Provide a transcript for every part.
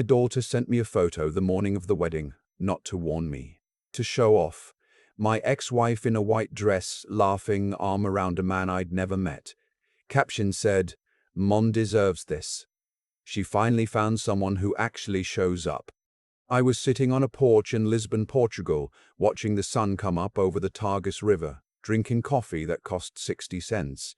My daughter sent me a photo the morning of the wedding, not to warn me, to show off. My ex-wife in a white dress, laughing, arm around a man I'd never met. Caption said, "Mon deserves this. She finally found someone who actually shows up." I was sitting on a porch in Lisbon, Portugal, watching the sun come up over the Tagus River, drinking coffee that cost 60 cents.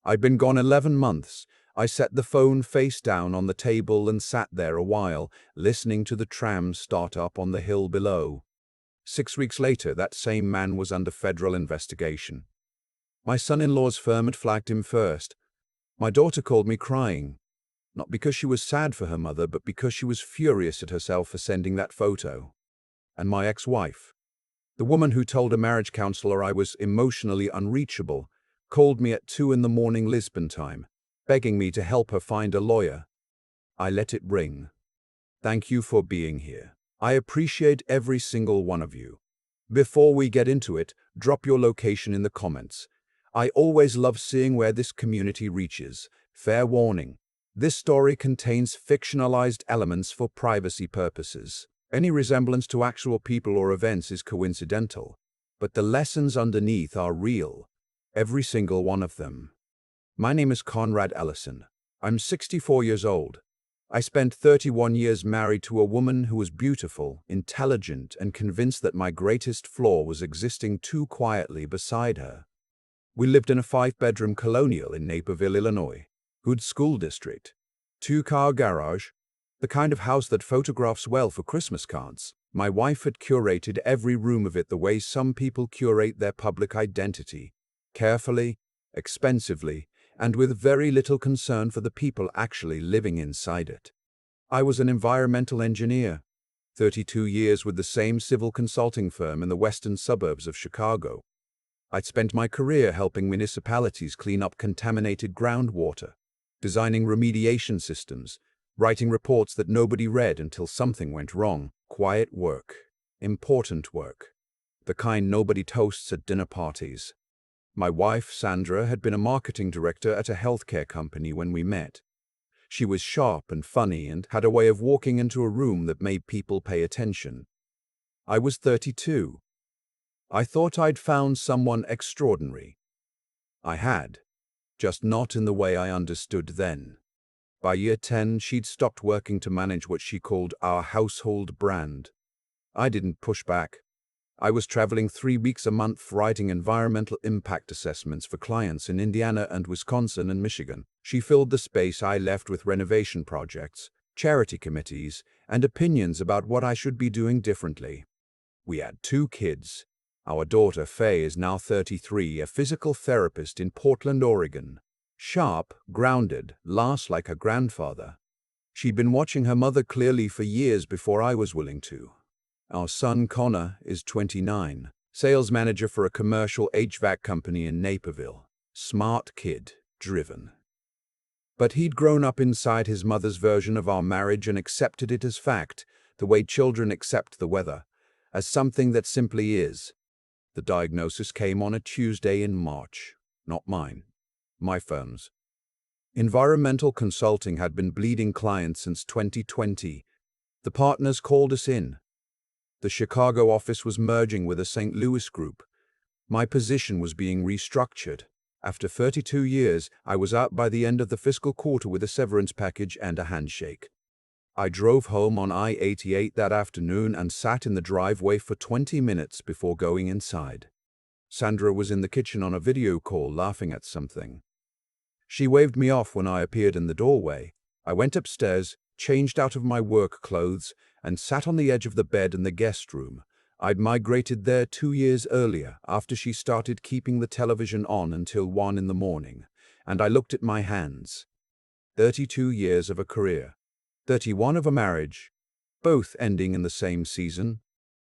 I'd been gone 11 months. I set the phone face down on the table and sat there a while, listening to the trams start up on the hill below. 6 weeks later, that same man was under federal investigation. My son-in-law's firm had flagged him first. My daughter called me crying, not because she was sad for her mother, but because she was furious at herself for sending that photo. And my ex-wife, the woman who told a marriage counselor I was emotionally unreachable, called me at 2 a.m. Lisbon time, begging me to help her find a lawyer. I let it ring. Thank you for being here. I appreciate every single one of you. Before we get into it, drop your location in the comments. I always love seeing where this community reaches. Fair warning, this story contains fictionalized elements for privacy purposes. Any resemblance to actual people or events is coincidental, but the lessons underneath are real. Every single one of them. My name is Conrad Ellison. I'm 64 years old. I spent 31 years married to a woman who was beautiful, intelligent, and convinced that my greatest flaw was existing too quietly beside her. We lived in a 5-bedroom colonial in Naperville, Illinois. Good school district. 2-car garage. The kind of house that photographs well for Christmas cards. My wife had curated every room of it the way some people curate their public identity. Carefully, expensively, and with very little concern for the people actually living inside it. I was an environmental engineer, 32 years with the same civil consulting firm in the western suburbs of Chicago. I'd spent my career helping municipalities clean up contaminated groundwater, designing remediation systems, writing reports that nobody read until something went wrong. Quiet work, important work, the kind nobody toasts at dinner parties. My wife, Sandra, had been a marketing director at a healthcare company when we met. She was sharp and funny and had a way of walking into a room that made people pay attention. I was 32. I thought I'd found someone extraordinary. I had, just not in the way I understood then. By year 10, she'd stopped working to manage what she called our household brand. I didn't push back. I was traveling 3 weeks a month writing environmental impact assessments for clients in Indiana and Wisconsin and Michigan. She filled the space I left with renovation projects, charity committees, and opinions about what I should be doing differently. We had 2 kids. Our daughter, Faye, is now 33, a physical therapist in Portland, Oregon. Sharp, grounded, laughs like her grandfather. She'd been watching her mother clearly for years before I was willing to. Our son, Connor, is 29, sales manager for a commercial HVAC company in Naperville. Smart kid, driven. But he'd grown up inside his mother's version of our marriage and accepted it as fact, the way children accept the weather, as something that simply is. The diagnosis came on a Tuesday in March. Not mine. My firm's. Environmental consulting had been bleeding clients since 2020. The partners called us in. The Chicago office was merging with a St. Louis group. My position was being restructured. After 32 years, I was out by the end of the fiscal quarter with a severance package and a handshake. I drove home on I-88 that afternoon and sat in the driveway for 20 minutes before going inside. Sandra was in the kitchen on a video call laughing at something. She waved me off when I appeared in the doorway. I went upstairs, changed out of my work clothes, and sat on the edge of the bed in the guest room. I'd migrated there 2 years earlier, after she started keeping the television on until 1 in the morning, and I looked at my hands. 32 years of a career, 31 of a marriage, both ending in the same season.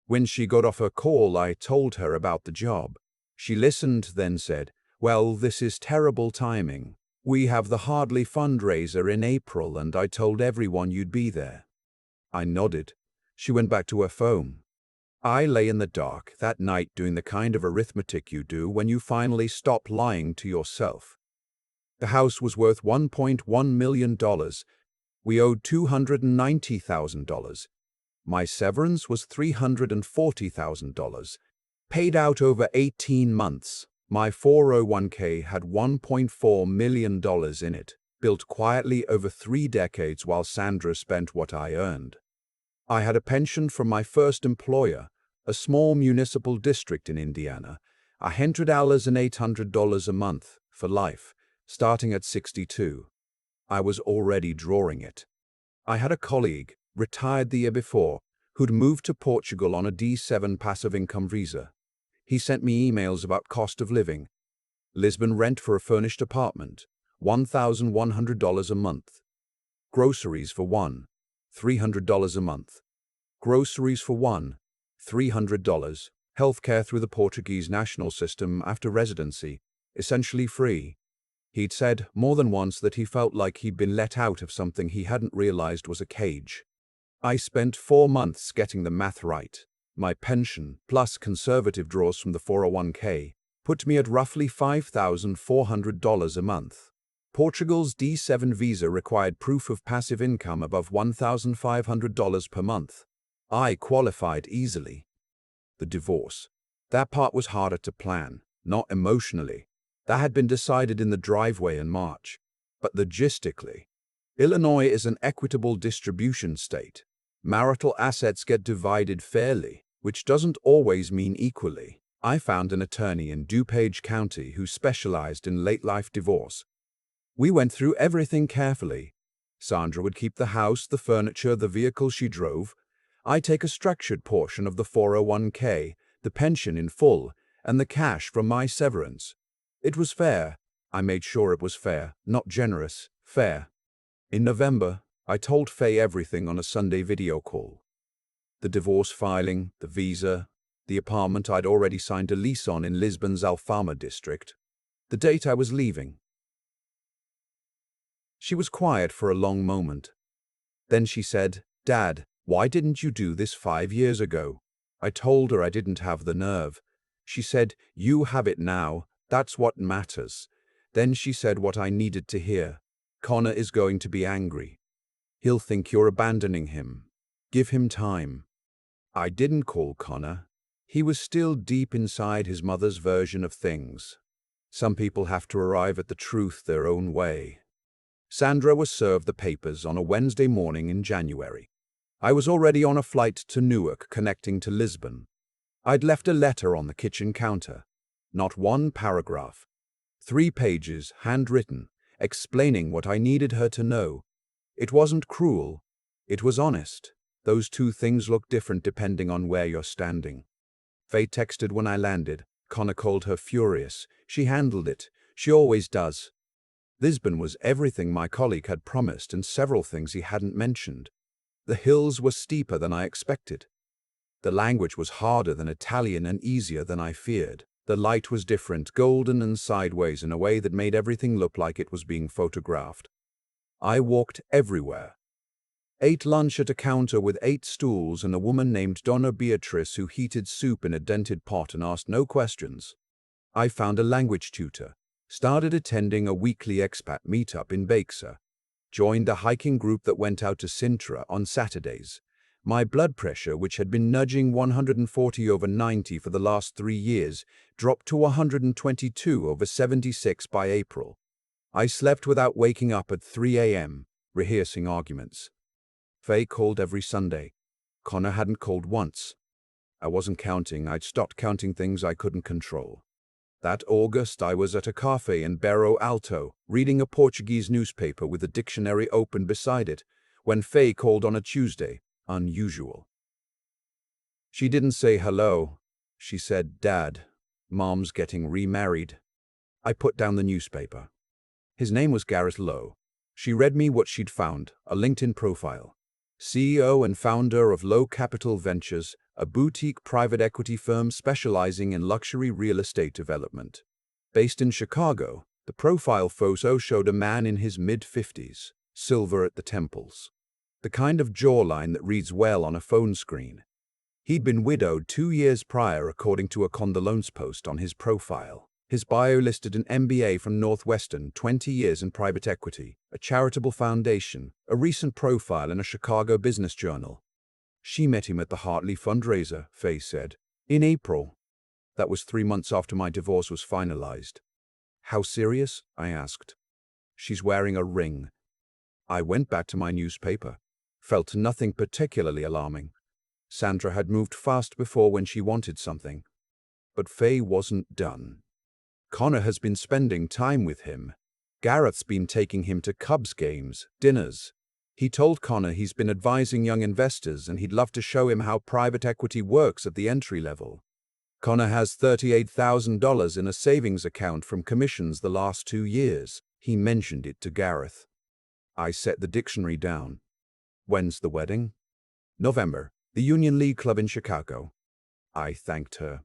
When she got off her call, I told her about the job. She listened, then said, "Well, this is terrible timing. We have the Hardly fundraiser in April, and I told everyone you'd be there." I nodded. She went back to her phone. I lay in the dark that night doing the kind of arithmetic you do when you finally stop lying to yourself. The house was worth $1.1 million. We owed $290,000. My severance was $340,000. Paid out over 18 months. My 401k had $1.4 million in it, built quietly over 3 decades while Sandra spent what I earned. I had a pension from my first employer, a small municipal district in Indiana, $100,800 a month for life, starting at 62. I was already drawing it. I had a colleague, retired the year before, who'd moved to Portugal on a D7 passive income visa. He sent me emails about cost of living. Lisbon rent for a furnished apartment, $1,100 a month. Groceries for one, $300 a month. Groceries for one, $300. Healthcare through the Portuguese national system after residency, essentially free. He'd said more than once that he felt like he'd been let out of something he hadn't realized was a cage. I spent 4 months getting the math right. My pension, plus conservative draws from the 401k, put me at roughly $5,400 a month. Portugal's D7 visa required proof of passive income above $1,500 per month. I qualified easily. The divorce. That part was harder to plan, not emotionally. That had been decided in the driveway in March. But logistically, Illinois is an equitable distribution state. Marital assets get divided fairly, which doesn't always mean equally. I found an attorney in DuPage County who specialized in late-life divorce. We went through everything carefully. Sandra would keep the house, the furniture, the vehicle she drove. I take a structured portion of the 401k, the pension in full, and the cash from my severance. It was fair. I made sure it was fair, not generous, fair. In November, I told Faye everything on a Sunday video call. The divorce filing, the visa, the apartment I'd already signed a lease on in Lisbon's Alfama district, the date I was leaving. She was quiet for a long moment. Then she said, "Dad, why didn't you do this 5 years ago?" I told her I didn't have the nerve. She said, "You have it now. That's what matters." Then she said what I needed to hear. "Connor is going to be angry. He'll think you're abandoning him. Give him time." I didn't call Connor. He was still deep inside his mother's version of things. Some people have to arrive at the truth their own way. Sandra was served the papers on a Wednesday morning in January. I was already on a flight to Newark connecting to Lisbon. I'd left a letter on the kitchen counter. Not one paragraph. 3 pages, handwritten, explaining what I needed her to know. It wasn't cruel. It was honest. Those 2 things look different depending on where you're standing. Faye texted when I landed. Connor called her furious. She handled it. She always does. Lisbon was everything my colleague had promised and several things he hadn't mentioned. The hills were steeper than I expected. The language was harder than Italian and easier than I feared. The light was different, golden and sideways in a way that made everything look like it was being photographed. I walked everywhere. Ate lunch at a counter with 8 stools and a woman named Donna Beatrice who heated soup in a dented pot and asked no questions. I found a language tutor, started attending a weekly expat meetup in Bexa, joined a hiking group that went out to Sintra on Saturdays. My blood pressure, which had been nudging 140/90 for the last 3 years, dropped to 122/76 by April. I slept without waking up at 3 a.m., rehearsing arguments. Faye called every Sunday. Connor hadn't called once. I wasn't counting. I'd stopped counting things I couldn't control. That August, I was at a cafe in Barro Alto, reading a Portuguese newspaper with a dictionary open beside it, when Faye called on a Tuesday. Unusual. She didn't say hello. She said, "Dad, Mom's getting remarried." I put down the newspaper. His name was Gareth Lowe. She read me what she'd found, a LinkedIn profile. CEO and founder of Low Capital Ventures, a boutique private equity firm specializing in luxury real estate development. Based in Chicago, the profile photo showed a man in his mid-50s, silver at the temples. The kind of jawline that reads well on a phone screen. He'd been widowed 2 years prior according to a condolence post on his profile. His bio listed an MBA from Northwestern, 20 years in private equity, a charitable foundation, a recent profile in a Chicago business journal. She met him at the Hartley fundraiser, Faye said, in April. That was 3 months after my divorce was finalized. How serious? I asked. She's wearing a ring. I went back to my newspaper. Felt nothing particularly alarming. Sandra had moved fast before when she wanted something. But Faye wasn't done. Connor has been spending time with him. Gareth's been taking him to Cubs games, dinners. He told Connor he's been advising young investors and he'd love to show him how private equity works at the entry level. Connor has $38,000 in a savings account from commissions the last 2 years. He mentioned it to Gareth. I set the dictionary down. When's the wedding? November, the Union League Club in Chicago. I thanked her.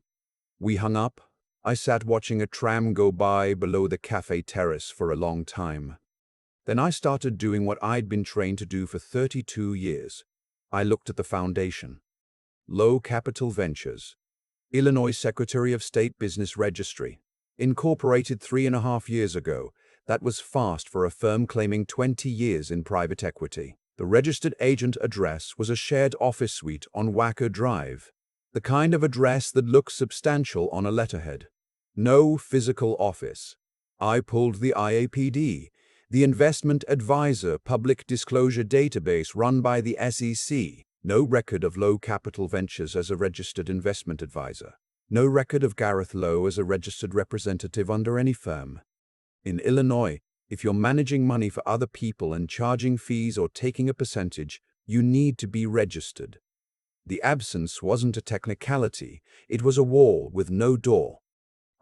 We hung up. I sat watching a tram go by below the cafe terrace for a long time. Then I started doing what I'd been trained to do for 32 years. I looked at the foundation. Low Capital Ventures. Illinois Secretary of State Business Registry. Incorporated 3.5 years ago. That was fast for a firm claiming 20 years in private equity. The registered agent address was a shared office suite on Wacker Drive. The kind of address that looks substantial on a letterhead. No physical office. I pulled the IAPD, the Investment Advisor Public Disclosure Database run by the SEC. No record of Low Capital Ventures as a registered investment advisor. No record of Gareth Lowe as a registered representative under any firm. In Illinois, if you're managing money for other people and charging fees or taking a percentage, you need to be registered. The absence wasn't a technicality, it was a wall with no door.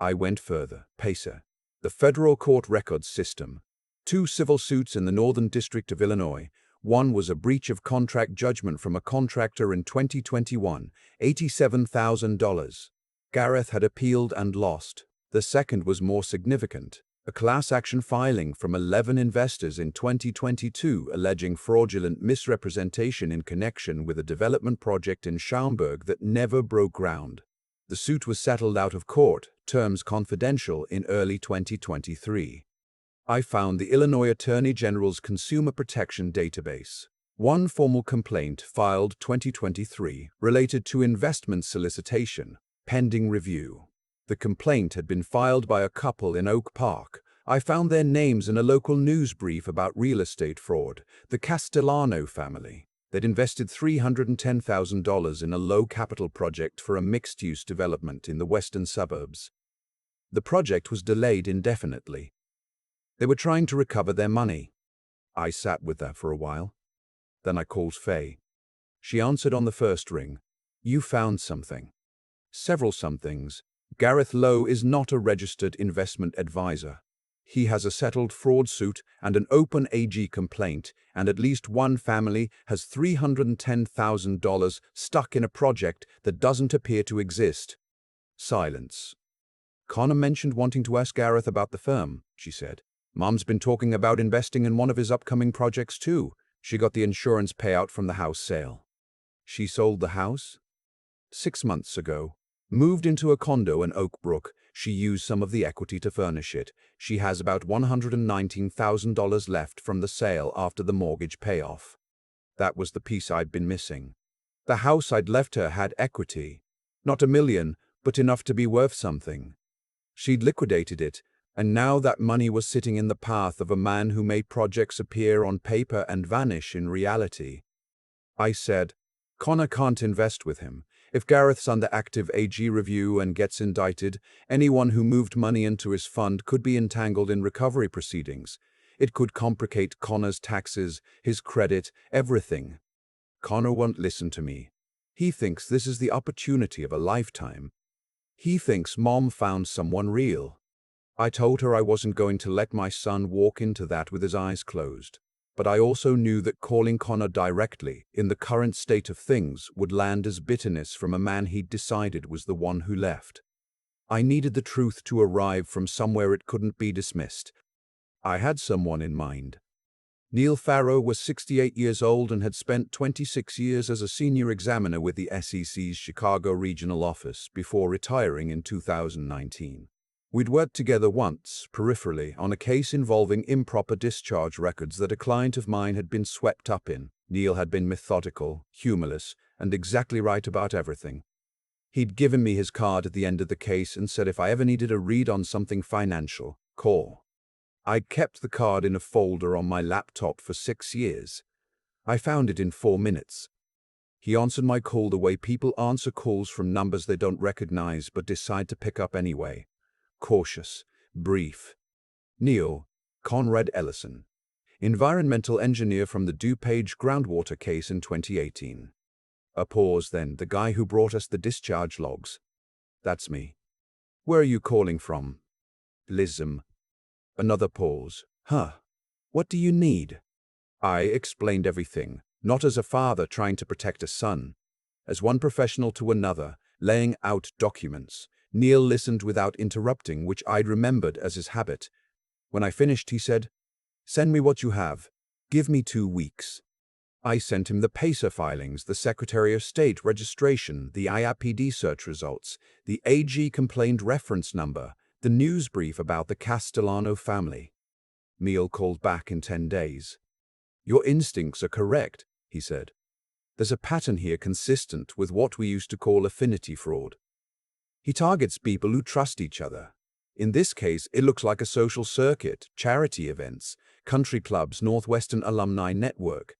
I went further. PACER, the Federal Court Records System. 2 civil suits in the Northern District of Illinois. One was a breach of contract judgment from a contractor in 2021, $87,000. Gareth had appealed and lost. The second was more significant. A class action filing from 11 investors in 2022 alleging fraudulent misrepresentation in connection with a development project in Schaumburg that never broke ground. The suit was settled out of court, terms confidential, in early 2023. I found the Illinois Attorney General's Consumer Protection Database. One formal complaint filed 2023 related to investment solicitation, pending review. The complaint had been filed by a couple in Oak Park. I found their names in a local news brief about real estate fraud, the Castellano family. They'd invested $310,000 in a low-capital project for a mixed-use development in the western suburbs. The project was delayed indefinitely. They were trying to recover their money. I sat with that for a while. Then I called Faye. She answered on the first ring. You found something. Several somethings. Gareth Lowe is not a registered investment advisor. He has a settled fraud suit and an open AG complaint, and at least one family has $310,000 stuck in a project that doesn't appear to exist. Silence. Connor mentioned wanting to ask Gareth about the firm, she said. Mom's been talking about investing in one of his upcoming projects too. She got the insurance payout from the house sale. She sold the house? 6 months ago. Moved into a condo in Oak Brook. She used some of the equity to furnish it. She has about $119,000 left from the sale after the mortgage payoff. That was the piece I'd been missing. The house I'd left her had equity. Not $1 million, but enough to be worth something. She'd liquidated it, and now that money was sitting in the path of a man who made projects appear on paper and vanish in reality. I said, Connor can't invest with him. If Gareth's under active AG review and gets indicted, anyone who moved money into his fund could be entangled in recovery proceedings. It could complicate Connor's taxes, his credit, everything. Connor won't listen to me. He thinks this is the opportunity of a lifetime. He thinks Mom found someone real. I told her I wasn't going to let my son walk into that with his eyes closed. But I also knew that calling Connor directly, in the current state of things, would land as bitterness from a man he'd decided was the one who left. I needed the truth to arrive from somewhere it couldn't be dismissed. I had someone in mind. Neil Farrow was 68 years old and had spent 26 years as a senior examiner with the SEC's Chicago regional office before retiring in 2019. We'd worked together once, peripherally, on a case involving improper discharge records that a client of mine had been swept up in. Neil had been methodical, humorless, and exactly right about everything. He'd given me his card at the end of the case and said if I ever needed a read on something financial, call. I'd kept the card in a folder on my laptop for 6 years. I found it in 4 minutes. He answered my call the way people answer calls from numbers they don't recognize but decide to pick up anyway. Cautious, brief. Neil, Conrad Ellison, environmental engineer from the DuPage groundwater case in 2018. A pause, then the guy who brought us the discharge logs. That's me. Where are you calling from? Lisbon. Another pause. Huh. What do you need? I explained everything, not as a father trying to protect a son, as one professional to another, laying out documents. Neil listened without interrupting, which I'd remembered as his habit. When I finished, he said, "Send me what you have. Give me 2 weeks." I sent him the PACER filings, the Secretary of State registration, the IRPD search results, the AG complaint reference number, the news brief about the Castellano family. Neil called back in 10 days. "Your instincts are correct," he said. "There's a pattern here consistent with what we used to call affinity fraud. He targets people who trust each other. In this case, it looks like a social circuit, charity events, country clubs, Northwestern Alumni Network.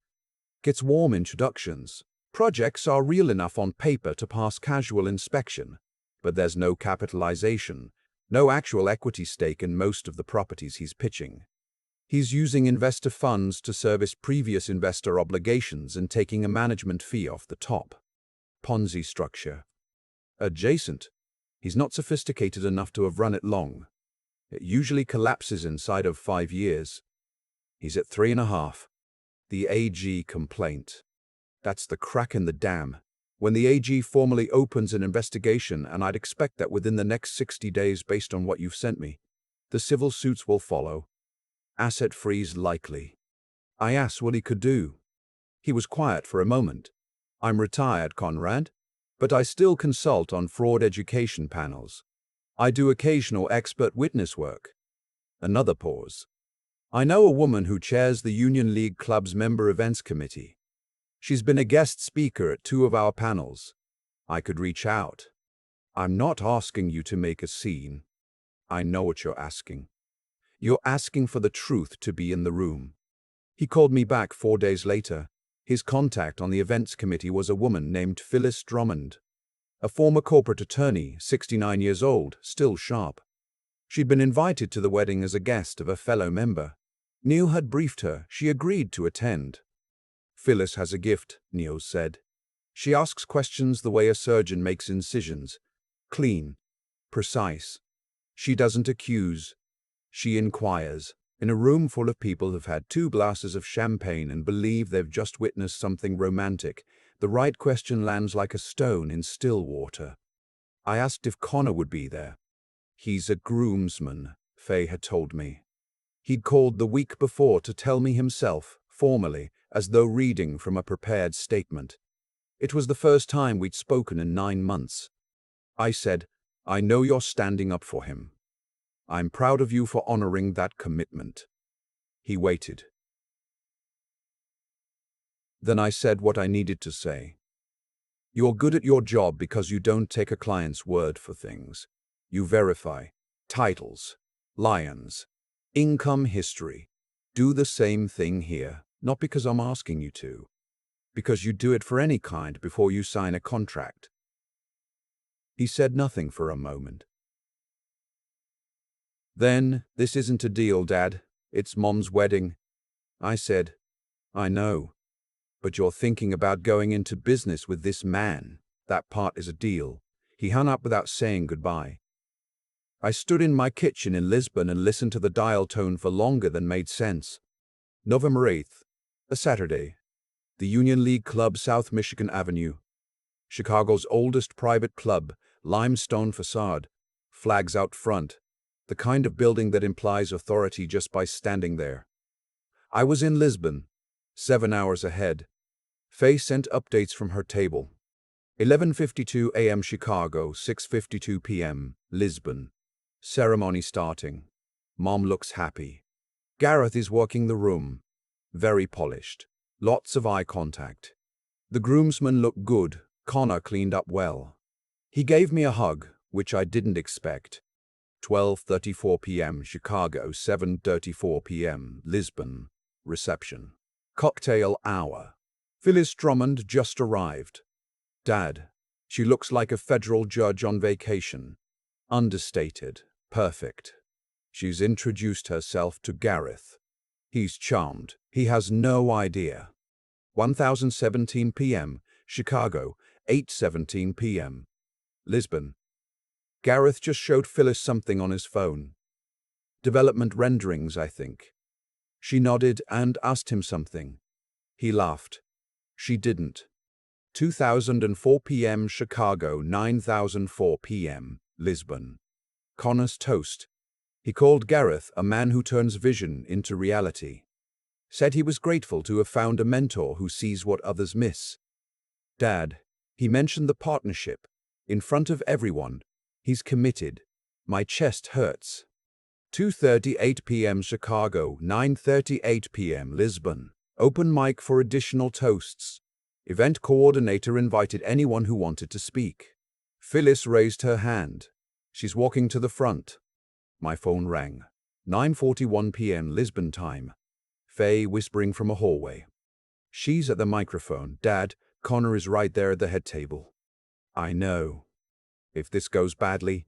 Gets warm introductions. Projects are real enough on paper to pass casual inspection, but there's no capitalization, no actual equity stake in most of the properties he's pitching. He's using investor funds to service previous investor obligations and taking a management fee off the top. Ponzi structure. Adjacent. He's not sophisticated enough to have run it long. It usually collapses inside of 5 years. He's at 3.5. The AG complaint. That's the crack in the dam. When the AG formally opens an investigation, and I'd expect that within the next 60 days based on what you've sent me, the civil suits will follow. Asset freeze likely. I asked what he could do. He was quiet for a moment. "I'm retired, Conrad, but I still consult on fraud education panels. I do occasional expert witness work." Another pause. "I know a woman who chairs the Union League Club's member events committee. She's been a guest speaker at 2 of our panels. I could reach out." "I'm not asking you to make a scene. I know what you're asking. You're asking for the truth to be in the room." He called me back 4 days later. His contact on the events committee was a woman named Phyllis Drummond, a former corporate attorney, 69 years old, still sharp. She'd been invited to the wedding as a guest of a fellow member. Neil had briefed her. She agreed to attend. "Phyllis has a gift," Neil said. "She asks questions the way a surgeon makes incisions. Clean, precise. She doesn't accuse. She inquires. In a room full of people who've had 2 glasses of champagne and believe they've just witnessed something romantic, the right question lands like a stone in still water." I asked if Connor would be there. "He's a groomsman," Faye had told me. He'd called the week before to tell me himself, formally, as though reading from a prepared statement. It was the first time we'd spoken in 9 months. I said, "I know you're standing up for him. I'm proud of you for honoring that commitment." He waited. Then I said what I needed to say. "You're good at your job because you don't take a client's word for things. You verify. Titles. Lions. Income history. Do the same thing here, not because I'm asking you to, because you do it for any kind before you sign a contract." He said nothing for a moment. "Then, this isn't a deal, Dad. It's Mom's wedding." I said, "I know. But you're thinking about going into business with this man. That part is a deal." He hung up without saying goodbye. I stood in my kitchen in Lisbon and listened to the dial tone for longer than made sense. November 8th, a Saturday. The Union League Club, South Michigan Avenue. Chicago's oldest private club, limestone facade, flags out front, the kind of building that implies authority just by standing there. I was in Lisbon, 7 hours ahead. Faye sent updates from her table. 11:52 a.m. Chicago, 6:52 p.m. Lisbon. Ceremony starting. Mom looks happy. Gareth is walking the room. Very polished. Lots of eye contact. The groomsmen look good. Connor cleaned up well. He gave me a hug, which I didn't expect. 12:34 p.m. Chicago, 7:34 p.m. Lisbon. Reception. Cocktail hour. Phyllis Drummond just arrived. Dad, she looks like a federal judge on vacation. Understated. Perfect. She's introduced herself to Gareth. He's charmed. He has no idea. 1017 p.m. Chicago, 8:17 p.m. Lisbon. Gareth just showed Phyllis something on his phone. Development renderings, I think. She nodded and asked him something. He laughed. She didn't. 2004 p.m. Chicago, 9004 p.m. Lisbon. Connor's toast. He called Gareth a man who turns vision into reality. Said he was grateful to have found a mentor who sees what others miss. Dad, he mentioned the partnership. In front of everyone. He's committed. My chest hurts. 2:38 p.m. Chicago, 9:38 p.m. Lisbon. Open mic for additional toasts. Event coordinator invited anyone who wanted to speak. Phyllis raised her hand. She's walking to the front. My phone rang. 9:41 p.m. Lisbon time. Faye whispering from a hallway. She's at the microphone. Dad, Connor is right there at the head table. I know. If this goes badly,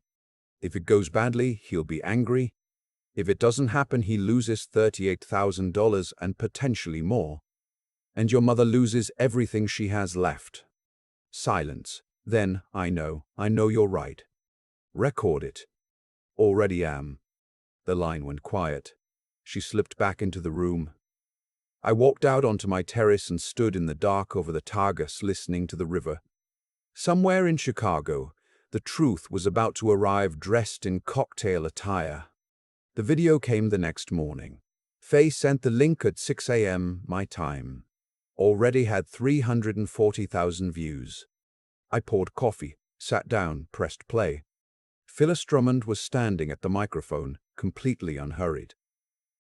if it goes badly, he'll be angry. If it doesn't happen, he loses $38,000 and potentially more. And your mother loses everything she has left. Silence. Then, I know you're right. Record it. Already am. The line went quiet. She slipped back into the room. I walked out onto my terrace and stood in the dark over the Tagus listening to the river. Somewhere in Chicago, the truth was about to arrive dressed in cocktail attire. The video came the next morning. Faye sent the link at 6 a.m. my time. Already had 340,000 views. I poured coffee, sat down, pressed play. Phyllis Drummond was standing at the microphone, completely unhurried.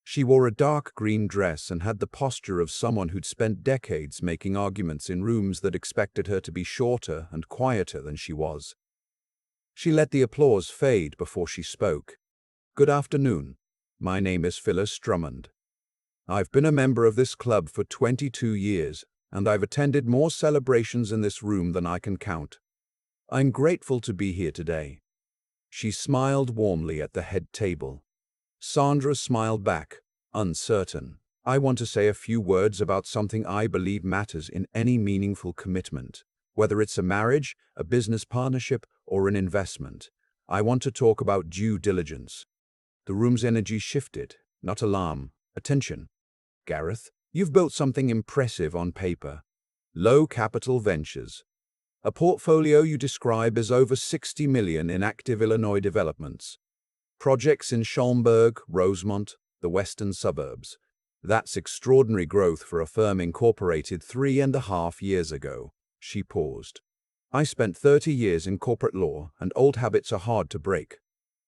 She wore a dark green dress and had the posture of someone who'd spent decades making arguments in rooms that expected her to be shorter and quieter than she was. She let the applause fade before she spoke. Good afternoon. My name is Phyllis Drummond. I've been a member of this club for 22 years, and I've attended more celebrations in this room than I can count. I'm grateful to be here today. She smiled warmly at the head table. Sandra smiled back, uncertain. I want to say a few words about something I believe matters in any meaningful commitment. Whether it's a marriage, a business partnership, or an investment. I want to talk about due diligence. The room's energy shifted, not alarm, attention. Gareth, you've built something impressive on paper. Low capital ventures. A portfolio you describe as over 60 million in active Illinois developments. Projects in Schaumburg, Rosemont, the western suburbs. That's extraordinary growth for a firm incorporated 3.5 years ago. She paused. I spent 30 years in corporate law, and old habits are hard to break.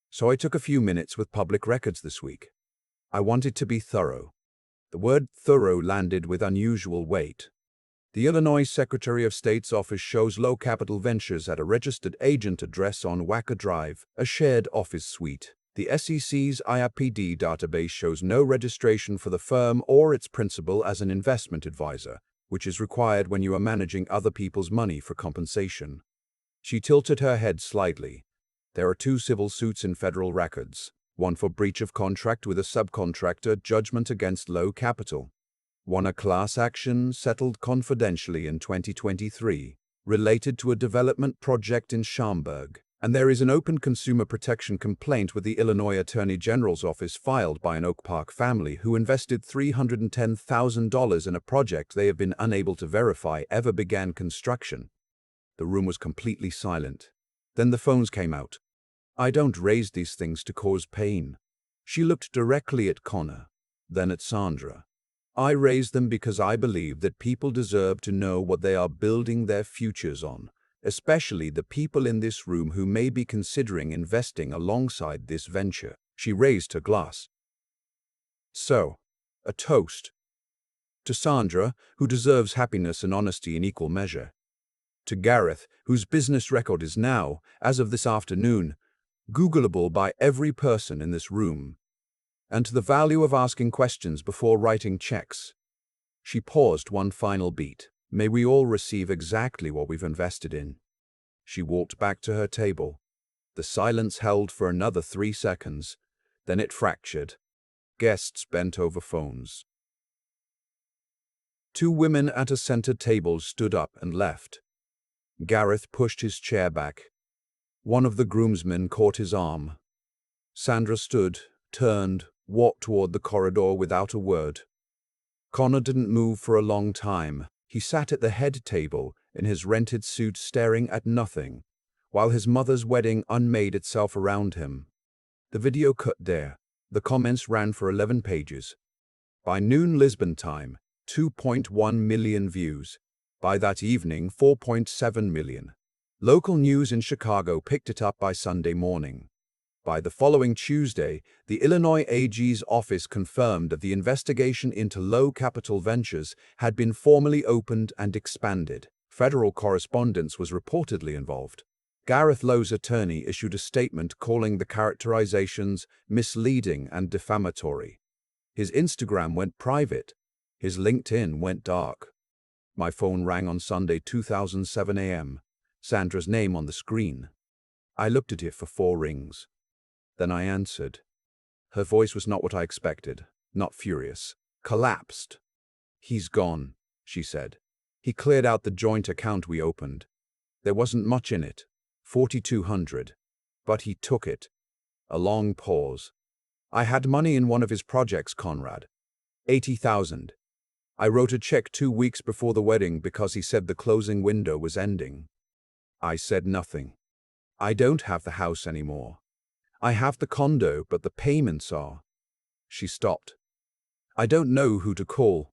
So I took a few minutes with public records this week. I wanted to be thorough. The word thorough landed with unusual weight. The Illinois Secretary of State's office shows low capital ventures at a registered agent address on Wacker Drive, a shared office suite. The SEC's IRPD database shows no registration for the firm or its principal as an investment advisor, which is required when you are managing other people's money for compensation. She tilted her head slightly. There are 2 civil suits in federal records, one for breach of contract with a subcontractor, judgment against low capital. One a class action settled confidentially in 2023, related to a development project in Schaumburg. And there is an open consumer protection complaint with the Illinois Attorney General's office filed by an Oak Park family who invested $310,000 in a project they have been unable to verify ever began construction. The room was completely silent. Then the phones came out. I don't raise these things to cause pain. She looked directly at Connor, then at Sandra. I raise them because I believe that people deserve to know what they are building their futures on. especially the people in this room who may be considering investing alongside this venture. She raised her glass. So, a toast. To Sandra, who deserves happiness and honesty in equal measure. To Gareth, whose business record is now, as of this afternoon, Googleable by every person in this room. And to the value of asking questions before writing checks. She paused one final beat. May we all receive exactly what we've invested in. She walked back to her table. The silence held for another 3 seconds. Then it fractured. Guests bent over phones. 2 women at a center table stood up and left. Gareth pushed his chair back. One of the groomsmen caught his arm. Sandra stood, turned, walked toward the corridor without a word. Connor didn't move for a long time. He sat at the head table in his rented suit staring at nothing, while his mother's wedding unmade itself around him. The video cut there. The comments ran for 11 pages. By noon Lisbon time, 2.1 million views. By that evening, 4.7 million. Local news in Chicago picked it up by Sunday morning. By the following Tuesday, the Illinois AG's office confirmed that the investigation into low-capital ventures had been formally opened and expanded. Federal correspondence was reportedly involved. Gareth Lowe's attorney issued a statement calling the characterizations misleading and defamatory. His Instagram went private. His LinkedIn went dark. My phone rang on Sunday, 2007 a.m. Sandra's name on the screen. I looked at it for 4 rings. Then I answered. Her voice was not what I expected, not furious, collapsed. He's gone, she said. He cleared out the joint account we opened. There wasn't much in it, $4,200, but he took it. A long pause. I had money in one of his projects, Conrad. $80,000. I wrote a check 2 weeks before the wedding because he said the closing window was ending. I said nothing. I don't have the house anymore. I have the condo, but the payments are. She stopped. I don't know who to call.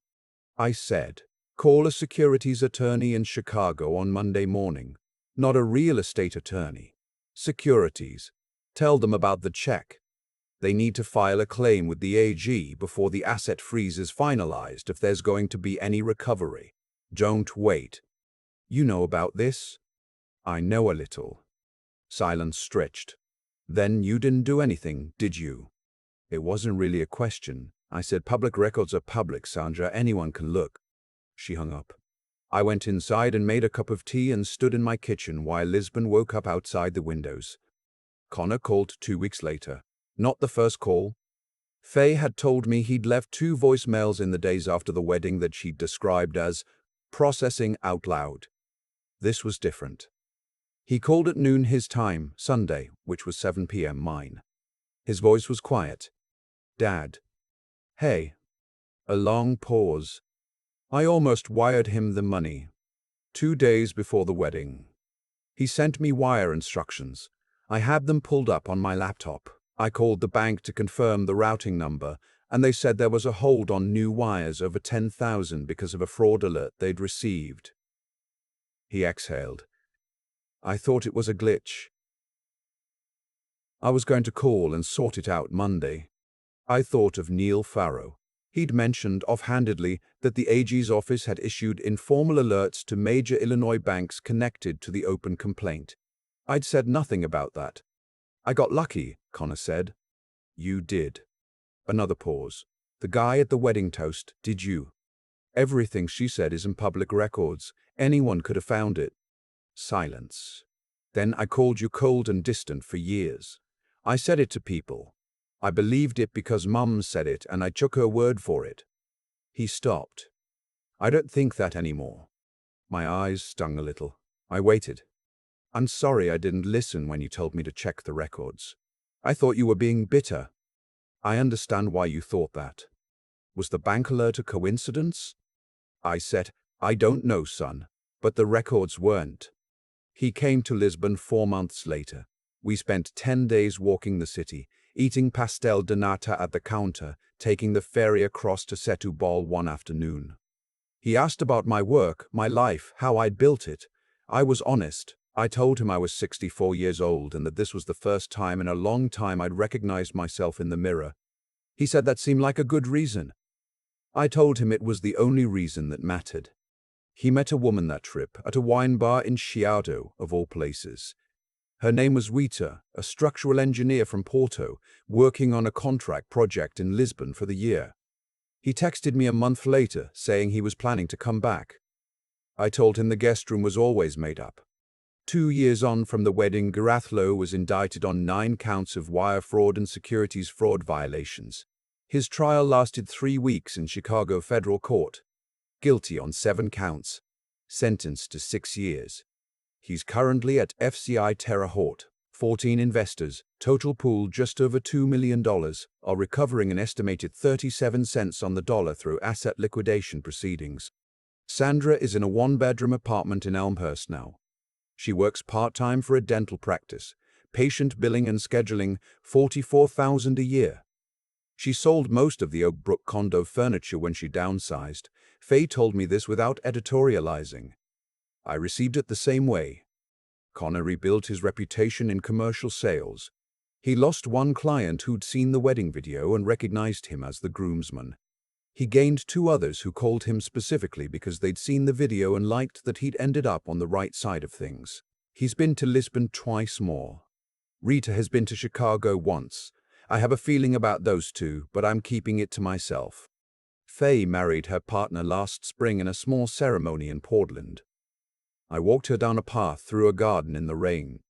I said, call a securities attorney in Chicago on Monday morning. Not a real estate attorney. Securities. Tell them about the check. They need to file a claim with the AG before the asset freeze is finalized if there's going to be any recovery. Don't wait. You know about this? I know a little. Silence stretched. Then you didn't do anything, did you? It wasn't really a question. I said public records are public, Sandra. Anyone can look. She hung up. I went inside and made a cup of tea and stood in my kitchen while Lisbon woke up outside the windows. Connor called 2 weeks later. Not the first call. Faye had told me he'd left 2 voicemails in the days after the wedding that she'd described as processing out loud. This was different. He called at noon his time, Sunday, which was 7 p.m. mine. His voice was quiet. Dad. Hey. A long pause. I almost wired him the money. 2 days before the wedding. He sent me wire instructions. I had them pulled up on my laptop. I called the bank to confirm the routing number, and they said there was a hold on new wires over 10,000 because of a fraud alert they'd received. He exhaled. I thought it was a glitch. I was going to call and sort it out Monday. I thought of Neil Farrow. He'd mentioned offhandedly that the AG's office had issued informal alerts to major Illinois banks connected to the open complaint. I'd said nothing about that. I got lucky, Connor said. You did. Another pause. The guy at the wedding toast, did you? Everything she said is in public records. Anyone could have found it. Silence. Then I called you cold and distant for years. I said it to people. I believed it because Mum said it and I took her word for it. He stopped. I don't think that anymore. My eyes stung a little. I waited. I'm sorry I didn't listen when you told me to check the records. I thought you were being bitter. I understand why you thought that. Was the bank alert a coincidence? I said, I don't know, son, but the records weren't. He came to Lisbon 4 months later. We spent 10 days walking the city, eating pastel de nata at the counter, taking the ferry across to Setúbal one afternoon. He asked about my work, my life, how I'd built it. I was honest. I told him I was 64 years old and that this was the first time in a long time I'd recognized myself in the mirror. He said that seemed like a good reason. I told him it was the only reason that mattered. He met a woman that trip at a wine bar in Chiado, of all places. Her name was Rita, a structural engineer from Porto, working on a contract project in Lisbon for the year. He texted me a month later, saying he was planning to come back. I told him the guest room was always made up. 2 years on from the wedding, Garethlo was indicted on 9 counts of wire fraud and securities fraud violations. His trial lasted 3 weeks in Chicago federal court. Guilty on 7 counts. Sentenced to 6 years. He's currently at FCI Terre Haute. 14 investors, total pool just over $2 million, are recovering an estimated 37 cents on the dollar through asset liquidation proceedings. Sandra is in a 1-bedroom apartment in Elmhurst now. She works part-time for a dental practice, patient billing and scheduling, $44,000 a year. She sold most of the Oak Brook condo furniture when she downsized. Faye told me this without editorializing. I received it the same way. Connor rebuilt his reputation in commercial sales. He lost one client who'd seen the wedding video and recognized him as the groomsman. He gained 2 others who called him specifically because they'd seen the video and liked that he'd ended up on the right side of things. He's been to Lisbon twice more. Rita has been to Chicago once. I have a feeling about those 2, but I'm keeping it to myself. Faye married her partner last spring in a small ceremony in Portland. I walked her down a path through a garden in the rain.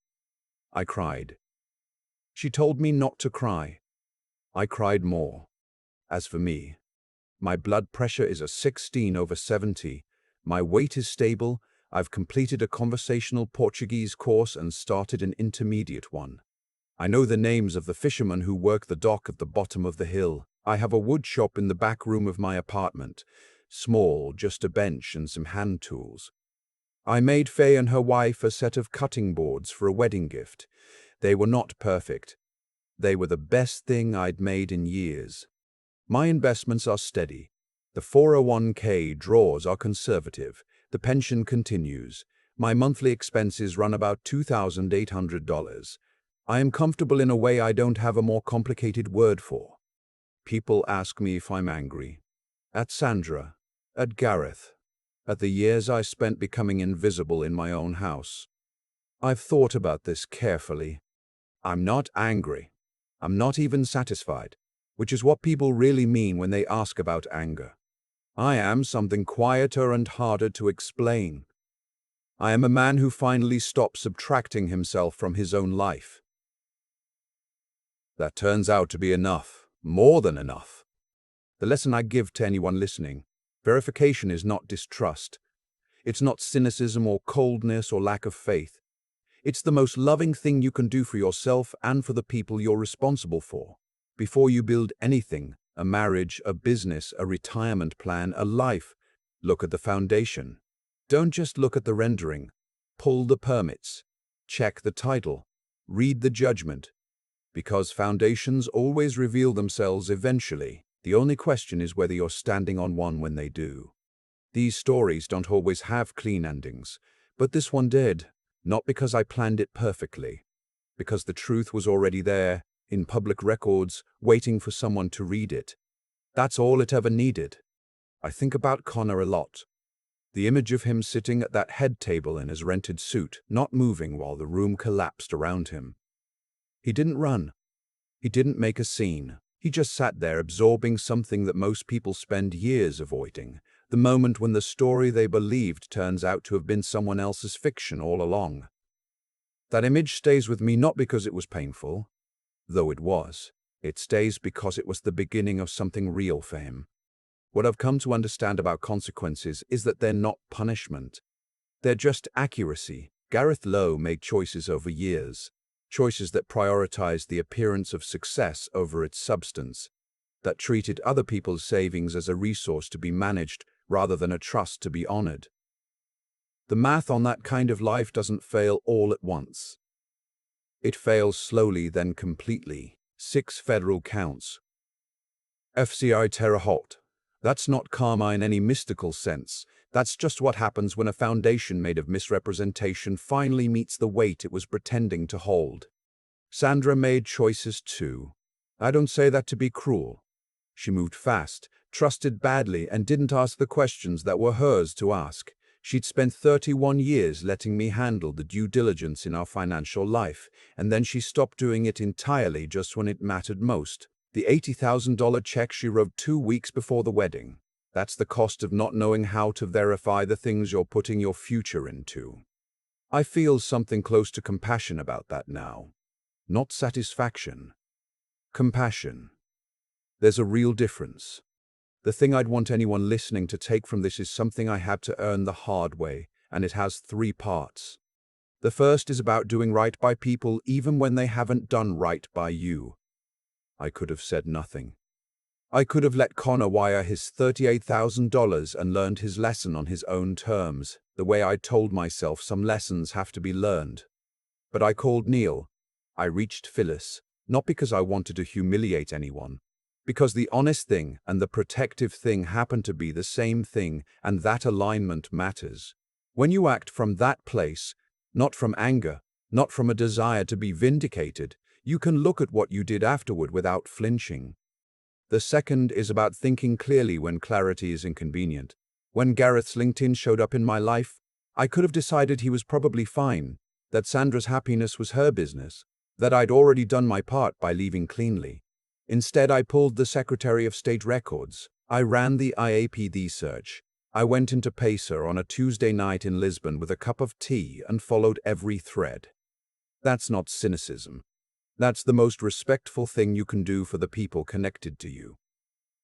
I cried. She told me not to cry. I cried more. As for me, my blood pressure is a 16/70. My weight is stable. I've completed a conversational Portuguese course and started an intermediate one. I know the names of the fishermen who work the dock at the bottom of the hill. I have a wood shop in the back room of my apartment. Small, just a bench and some hand tools. I made Faye and her wife a set of cutting boards for a wedding gift. They were not perfect. They were the best thing I'd made in years. My investments are steady. The 401k draws are conservative. The pension continues. My monthly expenses run about $2,800. I am comfortable in a way I don't have a more complicated word for. People ask me if I'm angry. At Sandra. At Gareth. At the years I spent becoming invisible in my own house. I've thought about this carefully. I'm not angry. I'm not even satisfied, which is what people really mean when they ask about anger. I am something quieter and harder to explain. I am a man who finally stopped subtracting himself from his own life. That turns out to be enough, more than enough. The lesson I give to anyone listening: verification is not distrust. It's not cynicism or coldness or lack of faith. It's the most loving thing you can do for yourself and for the people you're responsible for. Before you build anything, a marriage, a business, a retirement plan, a life, look at the foundation. Don't just look at the rendering. Pull the permits. Check the title. Read the judgment. Because foundations always reveal themselves eventually. The only question is whether you're standing on one when they do. These stories don't always have clean endings, but this one did. Not because I planned it perfectly. Because the truth was already there, in public records, waiting for someone to read it. That's all it ever needed. I think about Connor a lot. The image of him sitting at that head table in his rented suit, not moving while the room collapsed around him. He didn't run. He didn't make a scene. He just sat there absorbing something that most people spend years avoiding. The moment when the story they believed turns out to have been someone else's fiction all along. That image stays with me not because it was painful, though it was. It stays because it was the beginning of something real for him. What I've come to understand about consequences is that they're not punishment. They're just accuracy. Gareth Lowe made choices over years. Choices that prioritized the appearance of success over its substance. That treated other people's savings as a resource to be managed rather than a trust to be honored. The math on that kind of life doesn't fail all at once. It fails slowly, then completely. 6 federal counts. FCI Terre Haute. That's not karma in any mystical sense. That's just what happens when a foundation made of misrepresentation finally meets the weight it was pretending to hold. Sandra made choices too. I don't say that to be cruel. She moved fast, trusted badly, and didn't ask the questions that were hers to ask. She'd spent 31 years letting me handle the due diligence in our financial life, and then she stopped doing it entirely just when it mattered most. The $80,000 check she wrote 2 weeks before the wedding. That's the cost of not knowing how to verify the things you're putting your future into. I feel something close to compassion about that now. Not satisfaction. Compassion. There's a real difference. The thing I'd want anyone listening to take from this is something I had to earn the hard way, and it has 3 parts. The first is about doing right by people even when they haven't done right by you. I could have said nothing. I could have let Connor wire his $38,000 and learned his lesson on his own terms, the way I told myself some lessons have to be learned. But I called Neil. I reached Phyllis, not because I wanted to humiliate anyone, because the honest thing and the protective thing happen to be the same thing, and that alignment matters. When you act from that place, not from anger, not from a desire to be vindicated, you can look at what you did afterward without flinching. The second is about thinking clearly when clarity is inconvenient. When Gareth's LinkedIn showed up in my life, I could have decided he was probably fine, that Sandra's happiness was her business, that I'd already done my part by leaving cleanly. Instead, I pulled the Secretary of State records. I ran the IAPD search. I went into Pacer on a Tuesday night in Lisbon with a cup of tea and followed every thread. That's not cynicism. That's the most respectful thing you can do for the people connected to you.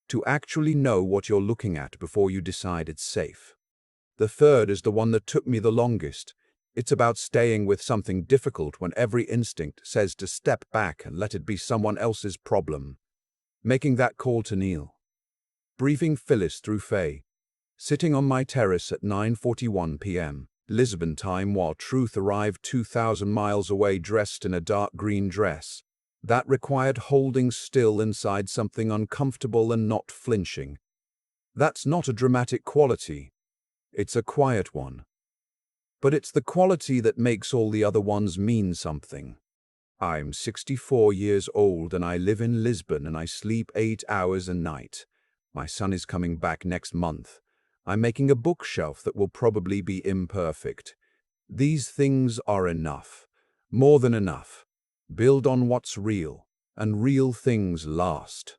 To actually know what you're looking at before you decide it's safe. The third is the one that took me the longest. It's about staying with something difficult when every instinct says to step back and let it be someone else's problem. Making that call to Neil. Briefing Phyllis through Faye. Sitting on my terrace at 9:41 p.m. Lisbon time while Truth arrived 2,000 miles away dressed in a dark green dress. That required holding still inside something uncomfortable and not flinching. That's not a dramatic quality. It's a quiet one. But it's the quality that makes all the other ones mean something. I'm 64 years old and I live in Lisbon and I sleep 8 hours a night. My son is coming back next month. I'm making a bookshelf that will probably be imperfect. These things are enough. More than enough. Build on what's real, and real things last.